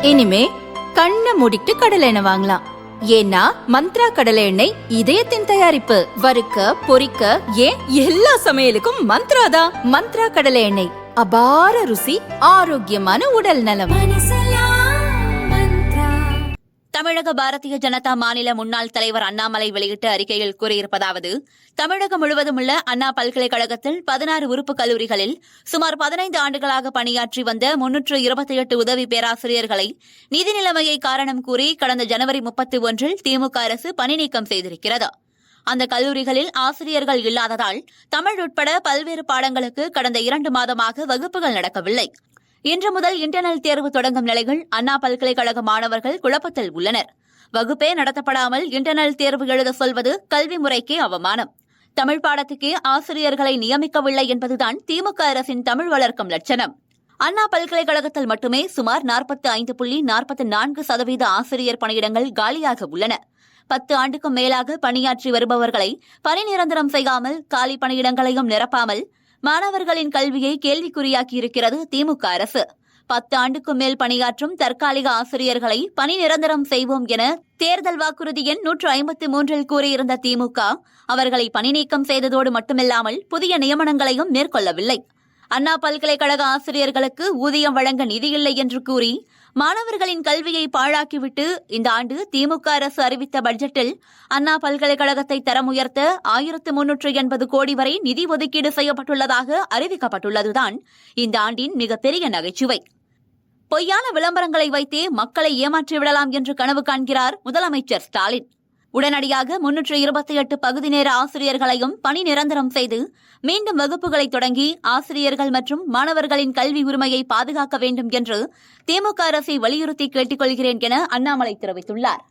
இனிமே கண்ணை மூடிட்டு கடலை எண்ணெய் வாங்கலாம். ஏன்னா மந்த்ரா கடலை எண்ணெய் இதயத்தின் தயாரிப்பு. வறுக்க பொரிக்க ஏன் எல்லா சமையலுக்கும் மந்த்ரா தான். மந்த்ரா கடலை எண்ணெய், அபார ருசி, ஆரோக்கியமான உடல் நலம். தமிழக பாரதிய ஜனதா மாநில முன்னாள் தலைவர் அண்ணாமலை வெளியிட்ட அறிக்கையில் கூறியிருப்பதாவது: தமிழகம் முழுவதும் உள்ள அண்ணா பல்கலைக்கழகத்தில் 16 உறுப்பு கல்லூரிகளில் சுமார் 15 ஆண்டுகளாக பணியாற்றி வந்த 328 உதவி பேராசிரியர்களை நிதி நிலைமையை காரணம் கூறி கடந்த ஜனவரி 31 திமுக அரசு பணி நீக்கம் செய்திருக்கிறது. அந்த கல்லூரிகளில் ஆசிரியர்கள் இல்லாததால் தமிழ் உட்பட பல்வேறு பாடங்களுக்கு கடந்த 2 மாதமாக வகுப்புகள் நடக்கவில்லை. இன்று முதல் இன்டர்னல் தேர்வு தொடங்கும் நிலையில் அண்ணா பல்கலைக்கழக மாணவர்கள் குழப்பத்தில் உள்ளனர். வகுப்பே நடத்தப்படாமல் இன்டர்னல் தேர்வு எழுத சொல்வது கல்வி முறைக்கே அவமானம். தமிழ் பாடத்துக்கே ஆசிரியர்களை நியமிக்கவில்லை என்பதுதான் திமுக அரசின் தமிழ் வளர்க்கும் லட்சணம். அண்ணா பல்கலைக்கழகத்தில் மட்டுமே சுமார் 45.44% ஆசிரியர் பணியிடங்கள் காலியாக உள்ளன. 10 ஆண்டுக்கும் மேலாக பணியாற்றி வருபவர்களை பணி நிரந்தரம் செய்யாமல் காலி பணியிடங்களையும் நிரப்பாமல் மாணவர்களின் கல்வியை கேள்விக்குறியாக்கியிருக்கிறது திமுக அரசு. 10 ஆண்டுக்கும் மேல் பணியாற்றும் தற்காலிக ஆசிரியர்களை பணி நிரந்தரம் செய்வோம் என தேர்தல் வாக்குறுதி எண் 153 கூறியிருந்த திமுக அவர்களை பணி நீக்கம் செய்ததோடு மட்டுமில்லாமல் புதிய நியமனங்களையும் மேற்கொள்ளவில்லை. அண்ணா பல்கலைக்கழக ஆசிரியர்களுக்கு ஊதியம் வழங்க நிதியில்லை என்று கூறி மாணவர்களின் கல்வியை பாழாக்கிவிட்டு இந்த ஆண்டு திமுக அரசு அறிவித்த பட்ஜெட்டில் அண்ணா பல்கலைக்கழகத்தை தரம் உயர்த்த 1380 கோடி வரை நிதி ஒதுக்கீடு செய்யப்பட்டுள்ளதாக அறிவிக்கப்பட்டுள்ளதுதான் இந்த ஆண்டின் மிகப்பெரிய நகைச்சுவை. பொய்யான விளம்பரங்களை வைத்தே மக்களை ஏமாற்றிவிடலாம் என்று கனவு காண்கிறார் முதலமைச்சர் ஸ்டாலின். உடனடியாக 328 பகுதி நேர ஆசிரியர்களையும் பணி நிரந்தரம் செய்து மீண்டும் வகுப்புகளை தொடங்கி ஆசிரியர்கள் மற்றும் மாணவர்களின் கல்வி உரிமையை பாதுகாக்க வேண்டும் என்று திமுக அரசை வலியுறுத்தி கேட்டுக் கொள்கிறேன் என அண்ணாமலை தெரிவித்துள்ளார்.